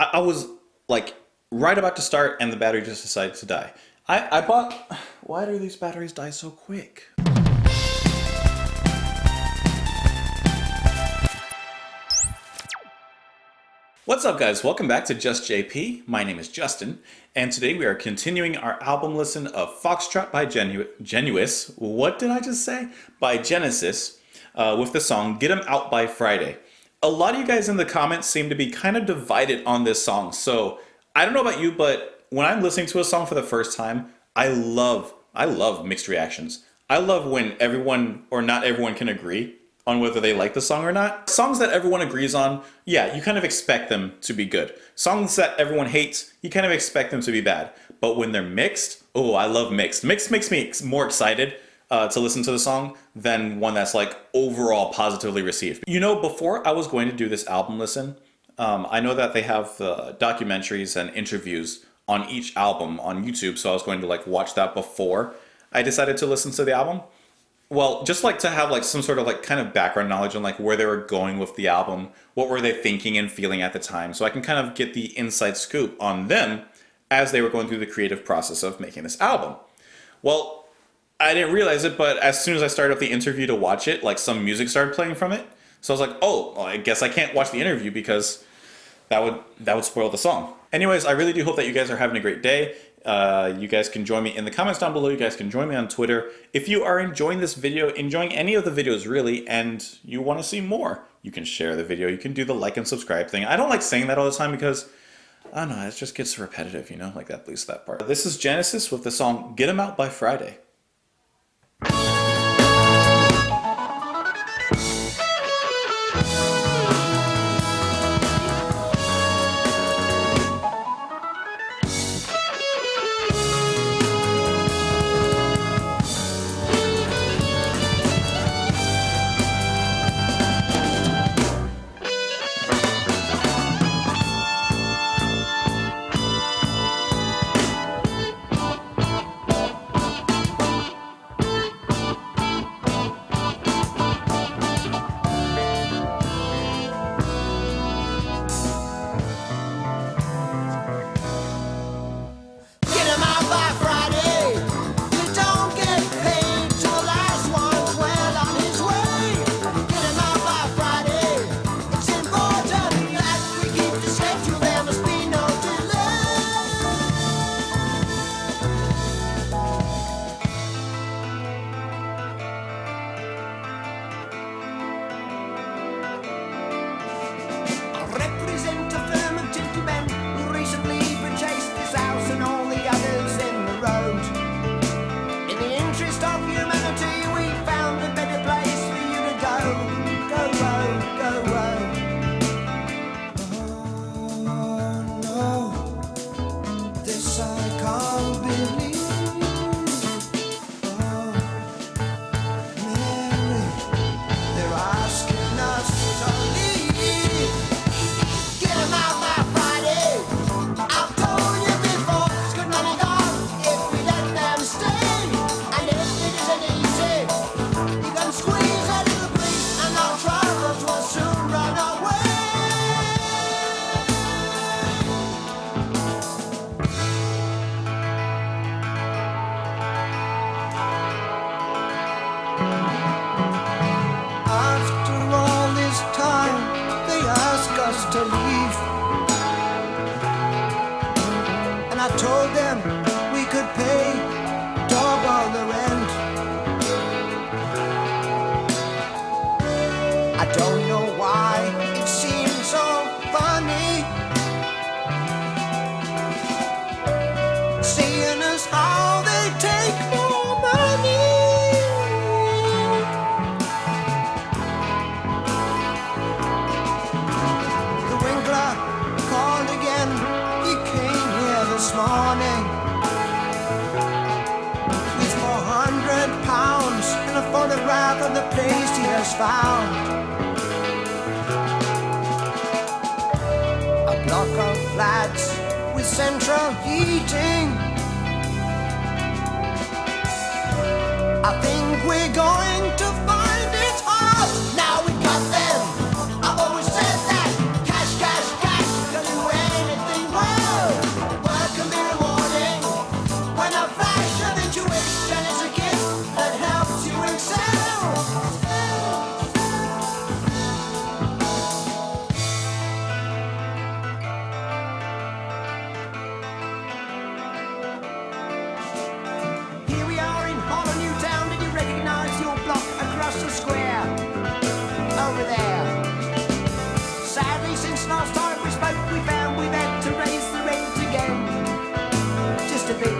I was like right about to start and the battery just decided to die. I bought. Why do these batteries die so quick? What's up, guys? Welcome back to Just JP. My name is Justin, and today we are continuing our album listen of Foxtrot by Genuis. What did I just say? By Genesis, with the song Get 'Em Out by Friday. A lot of you guys in the comments seem to be kind of divided on this song, so I don't know about you, but when I'm listening to a song for the first time, I love mixed reactions. I love when everyone or not everyone can agree on whether they like the song or not. Songs that everyone agrees on, yeah, you kind of expect them to be good. Songs that everyone hates, you kind of expect them to be bad. But when they're mixed, oh, I love mixed. Mixed makes me more excited to listen to the song than one that's like overall positively received. You know, before I was going to do this album listen, I know that they have documentaries and interviews on each album on YouTube, so I was going to like watch that before I decided to listen to the album. Well, just like to have like some sort of like kind of background knowledge on like where they were going with the album, what were they thinking and feeling at the time, so I can kind of get the inside scoop on them as they were going through the creative process of making this album. Well, I didn't realize it, but as soon as I started up the interview to watch it, like some music started playing from it. So I was like, oh, well, I guess I can't watch the interview because that would spoil the song. Anyways, I really do hope that you guys are having a great day. You guys can join me in the comments down below. You guys can join me on Twitter. If you are enjoying this video, enjoying any of the videos really, and you want to see more, you can share the video. You can do the like and subscribe thing. I don't like saying that all the time because, I don't know, it just gets repetitive, you know, like that bleeds that part. This is Genesis with the song Get 'Em Out by Friday. Represent a firm of gentlemen who recently purchased this house and all the others in the road. In the interest of humanity, we found a better place for you to go. Go road, go road. Oh no, this I can't believe. Oh, Mary, they're asking us to leave. Get 'em out by Friday. I've told you before, it's good money gone if we let them stay. And if it isn't easy, you can squeeze a little breeze and our troubles will soon run away. After all this time, they ask us to leave. And I told them we could pay double the rent. I don't know why it seems so funny seeing us how they take more money. The Winkler called again. He came here this morning with £400 and a photograph of the place he has found. A block of flats with central heating. I think we're going to find it hard. Now we got them. I've always said that. Cash, cash, cash. Can do anything. Square over there. Sadly, since last time we spoke, we found we've had to raise the rent again. Just a bit.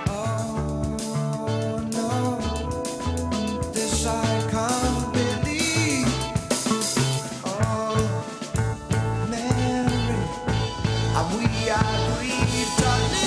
Oh no, this I can't believe. Oh, Mary, and we agreed to leave.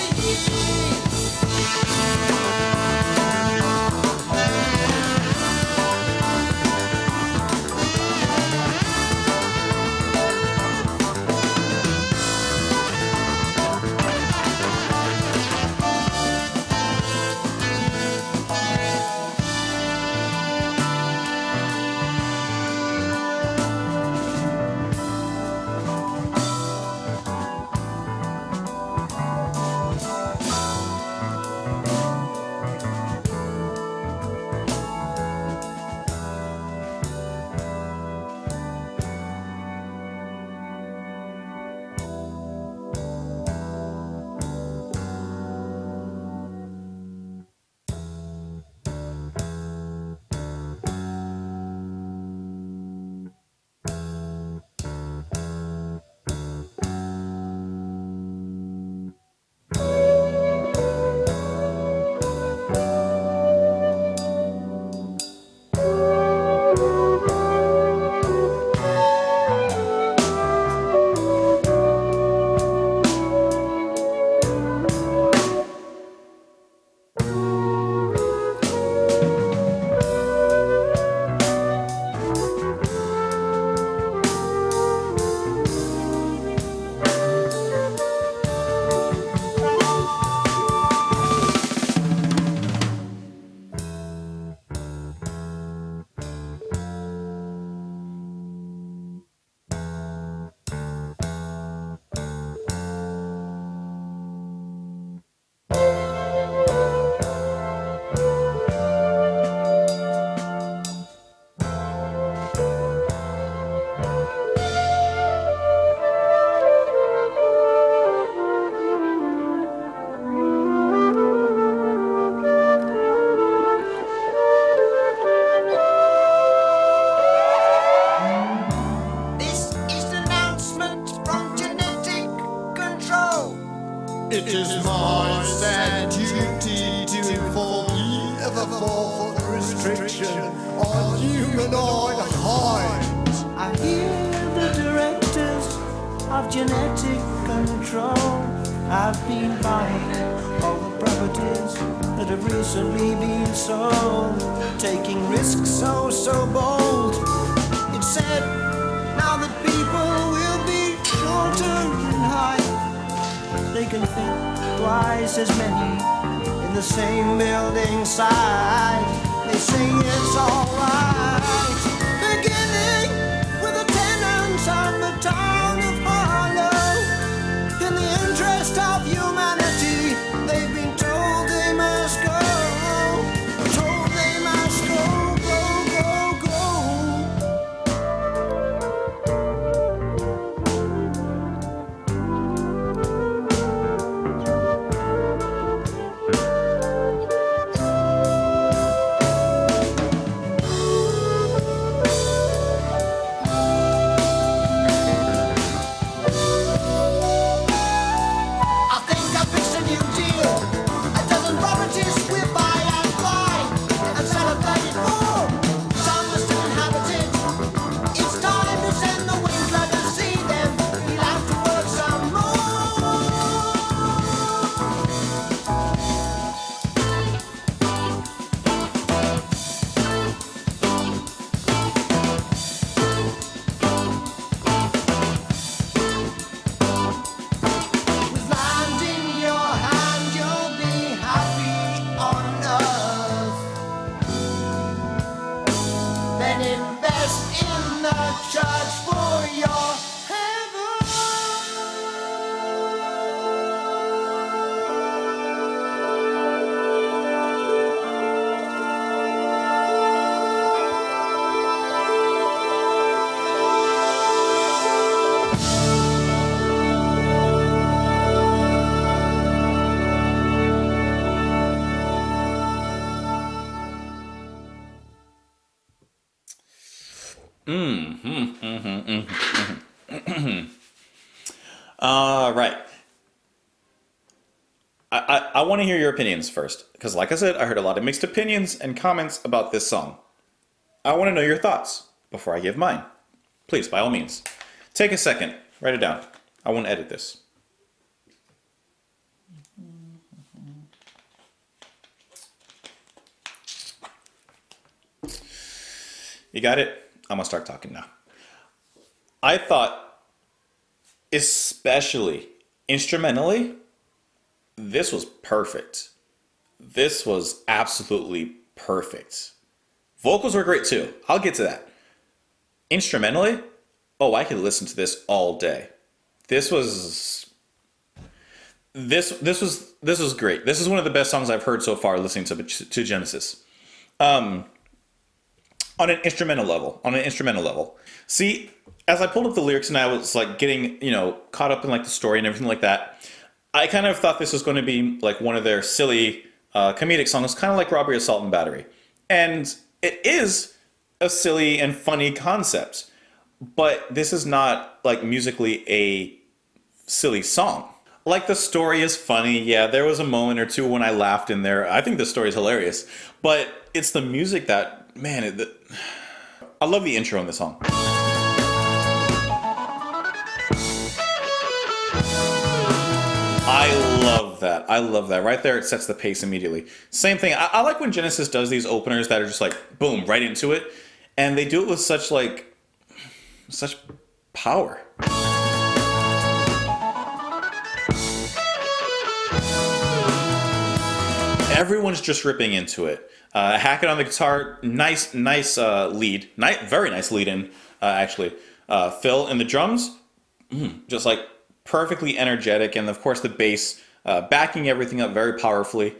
It is my sad duty to inform ye of a fourth restriction on humanoid hides. I hear the directors of genetic control have been buying all the properties that have recently been sold, taking risks so bold. It's said now that people will be shorter in height. They can fit twice as many in the same building site. They say it's alright. Beginning with the tenants of the town of Harlow. In the interest of humanity, they've been told they must go. Told they must go. All right. I want to hear your opinions first, because like I said, I heard a lot of mixed opinions and comments about this song. I want to know your thoughts before I give mine. Please, by all means, take a second, write it down. I won't edit this. You got it? I'm gonna start talking now. I thought, especially instrumentally, this was perfect. This was absolutely perfect. Vocals were great too. I'll get to that. Instrumentally, oh, I could listen to this all day. This was great. This is one of the best songs I've heard so far listening to Genesis. On an instrumental level. See, as I pulled up the lyrics and I was like getting, caught up in like the story and everything like that, I kind of thought this was going to be like one of their silly comedic songs, kind of like Robbery, Assault, and Battery. And it is a silly and funny concept, but this is not like musically a silly song. Like the story is funny. Yeah, there was a moment or two when I laughed in there. I think the story is hilarious, but it's the music that, man, I love the intro in the song. I love that. Right there, it sets the pace immediately. Same thing. I like when Genesis does these openers that are just like, boom, right into it. And they do it with such power. Everyone's just ripping into it. Hackett on the guitar, nice lead. Very nice lead in, actually. Phil in the drums, just like perfectly energetic. And of course the bass backing everything up very powerfully.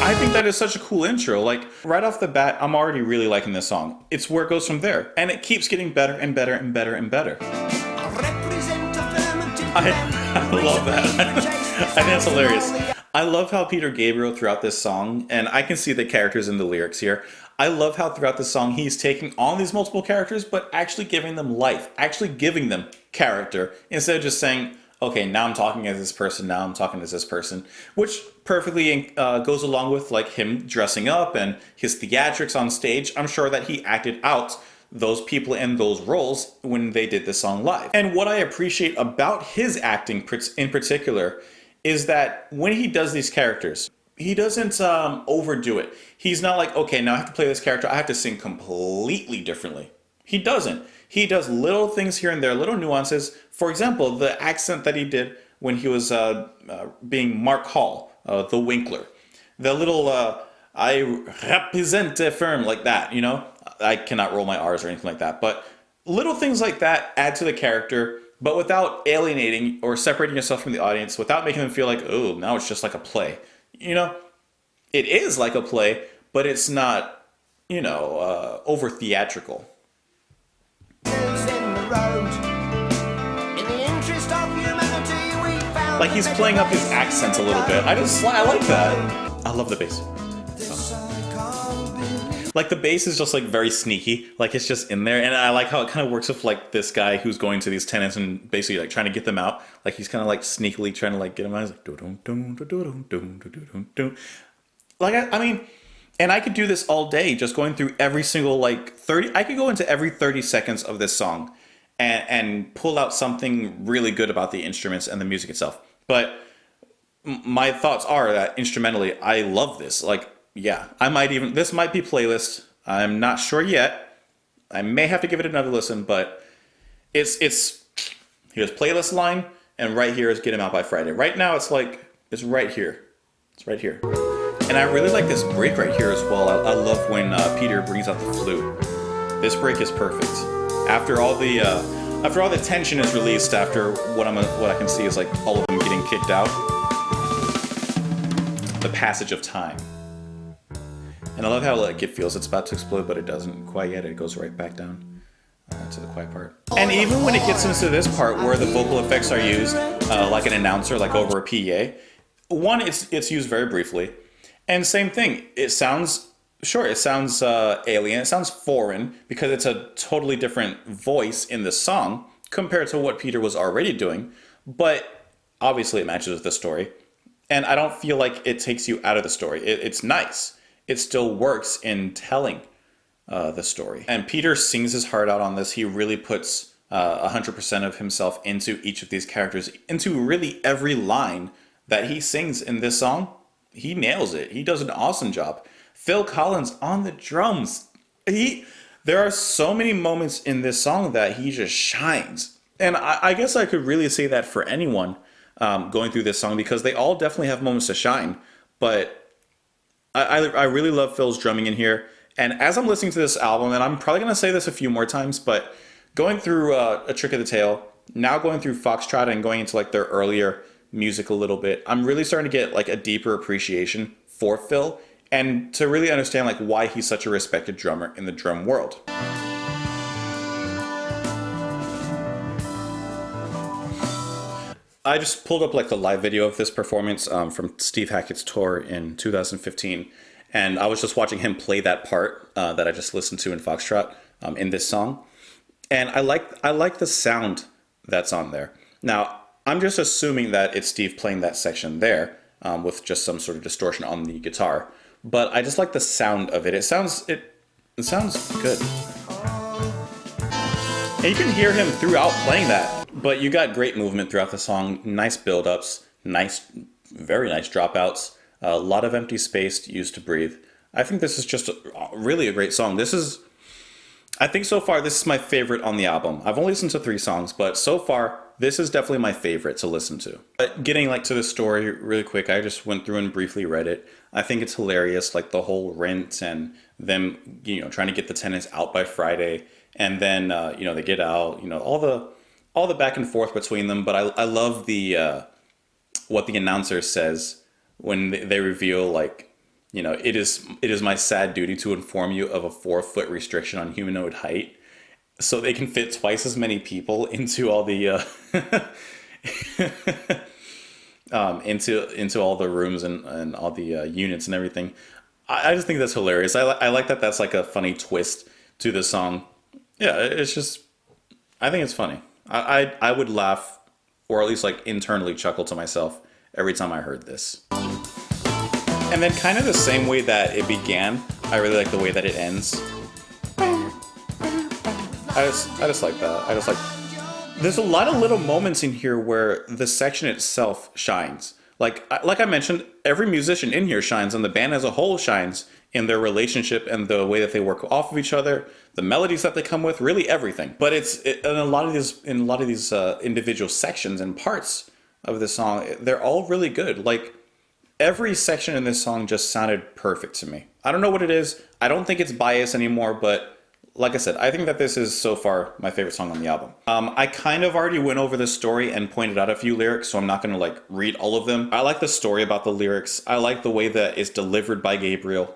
I think that is such a cool intro. Like right off the bat, I'm already really liking this song. It's where it goes from there. And it keeps getting better and better and better and better. I love that. I think that's hilarious. I love how Peter Gabriel throughout this song, and I can see the characters in the lyrics here. I love how throughout the song he's taking on these multiple characters, but actually giving them life, actually giving them character, instead of just saying, okay, now I'm talking as this person, now I'm talking as this person, which perfectly goes along with like him dressing up and his theatrics on stage. I'm sure that he acted out those people and those roles when they did this song live. And what I appreciate about his acting in particular is that when he does these characters, he doesn't overdo it. He's not like, okay, now I have to play this character, I have to sing completely differently. He doesn't. He does little things here and there, little nuances. For example, the accent that he did when he was being Mark Hall, the Winkler. The little, I represent a firm, like that, I cannot roll my R's or anything like that. But little things like that add to the character, but without alienating or separating yourself from the audience, without making them feel like, oh, now it's just like a play. It is like a play, but it's not, over theatrical. Like he's playing up his accents a little bit. I like that. I love the bass. Like the bass is just like very sneaky, like it's just in there, and I like how it kind of works with like this guy who's going to these tenants and basically like trying to get them out. Like he's kind of like sneakily trying to like get them out. He's like like I mean, and I could do this all day, just going through every single like 30. I could go into every 30 seconds of this song and pull out something really good about the instruments and the music itself. But my thoughts are that instrumentally, I love this. Like. Yeah, this might be playlist. I'm not sure yet. I may have to give it another listen, but here's playlist line, and right here is Get 'Em Out by Friday. Right now, it's right here. It's right here. And I really like this break right here as well. I love when Peter brings out the flute. This break is perfect. After all the tension is released, after what I can see is like all of them getting kicked out, the passage of time. And I love how like it feels it's about to explode, but it doesn't quite yet. It goes right back down to the quiet part. And even when it gets into this part where the vocal effects are used, like an announcer, like over a PA, it's used very briefly. And same thing, it sounds alien, it sounds foreign because it's a totally different voice in the song compared to what Peter was already doing, but obviously it matches with the story. And I don't feel like it takes you out of the story. It's nice. It still works in telling the story. And Peter sings his heart out on this. He really puts 100% of himself into each of these characters, into really every line that he sings in this song. He nails it. He does an awesome job. Phil Collins on the drums. There are so many moments in this song that he just shines. And I guess I could really say that for anyone going through this song, because they all definitely have moments to shine. But I really love Phil's drumming in here. And as I'm listening to this album, and I'm probably going to say this a few more times, but going through A Trick of the Tail, now going through Foxtrot and going into like their earlier music a little bit, I'm really starting to get like a deeper appreciation for Phil and to really understand like why he's such a respected drummer in the drum world. I just pulled up like the live video of this performance from Steve Hackett's tour in 2015, and I was just watching him play that part that I just listened to in Foxtrot in this song, and I like the sound that's on there. Now I'm just assuming that it's Steve playing that section there with just some sort of distortion on the guitar, but I just like the sound of it. It sounds good. And you can hear him throughout playing that, but you got great movement throughout the song, nice build-ups, very nice dropouts, a lot of empty space used to breathe. I think this is just really a great song. I think so far this is my favorite on the album. I've only listened to 3 songs, but so far this is definitely my favorite to listen to. But getting like to the story really quick, I just went through and briefly read it. I think it's hilarious, like the whole rent and them, trying to get the tenants out by Friday. And then, they get out, all the back and forth between them. But I love what the announcer says when they reveal, like, it is my sad duty to inform you of a 4-foot restriction on humanoid height. So they can fit twice as many people into all the, into all the rooms and all the units and everything. I just think that's hilarious. I like that that's like a funny twist to the song. Yeah, it's just, I think it's funny. I would laugh, or at least like internally chuckle to myself every time I heard this. And then kind of the same way that it began, I really like the way that it ends. I just like that. There's a lot of little moments in here where the section itself shines. Like I mentioned, every musician in here shines, and the band as a whole shines in their relationship and the way that they work off of each other, the melodies that they come with, really everything. But in a lot of these individual sections and parts of the song, they're all really good. Like every section in this song just sounded perfect to me. I don't know what it is. I don't think it's bias anymore, but like I said, I think that this is so far my favorite song on the album. I kind of already went over the story and pointed out a few lyrics, so I'm not going to like read all of them. I like the story about the lyrics. I like the way that it's delivered by Gabriel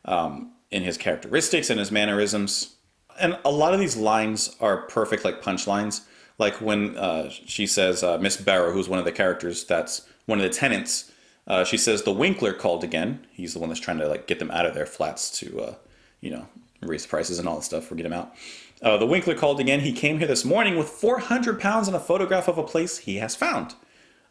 in his characteristics and his mannerisms. And a lot of these lines are perfect, like punchlines. Like when she says, Miss Barrow, who's one of the characters that's one of the tenants, she says, the Winkler called again. He's the one that's trying to like get them out of their flats to, raise prices and all that stuff or get him out. The Winkler called again. He came here this morning with 400 pounds and a photograph of a place he has found.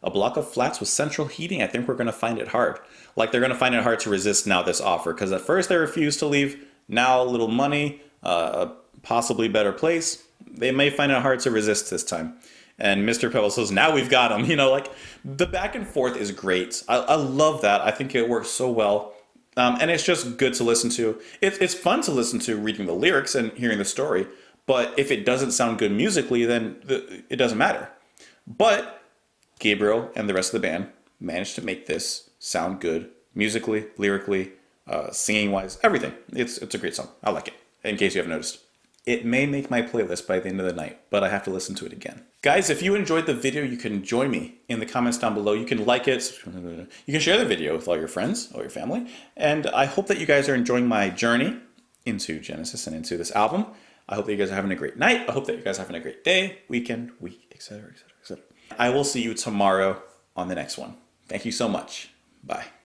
A block of flats with central heating. I think we're going to find it hard. Like they're going to find it hard to resist now this offer, because at first they refused to leave. Now a little money, a possibly better place. They may find it hard to resist this time. And Mr. Pebble says, now we've got him. Like the back and forth is great. I love that. I think it works so well. And it's just good to listen to. It's fun to listen to reading the lyrics and hearing the story. But if it doesn't sound good musically, then it doesn't matter. But Gabriel and the rest of the band managed to make this sound good musically, lyrically, singing-wise, everything. It's a great song. I like it, in case you haven't noticed. It may make my playlist by the end of the night, but I have to listen to it again. Guys, if you enjoyed the video, you can join me in the comments down below. You can like it. You can share the video with all your friends or your family. And I hope that you guys are enjoying my journey into Genesis and into this album. I hope that you guys are having a great night. I hope that you guys are having a great day, weekend, week, etc., etc., etc. I will see you tomorrow on the next one. Thank you so much. Bye.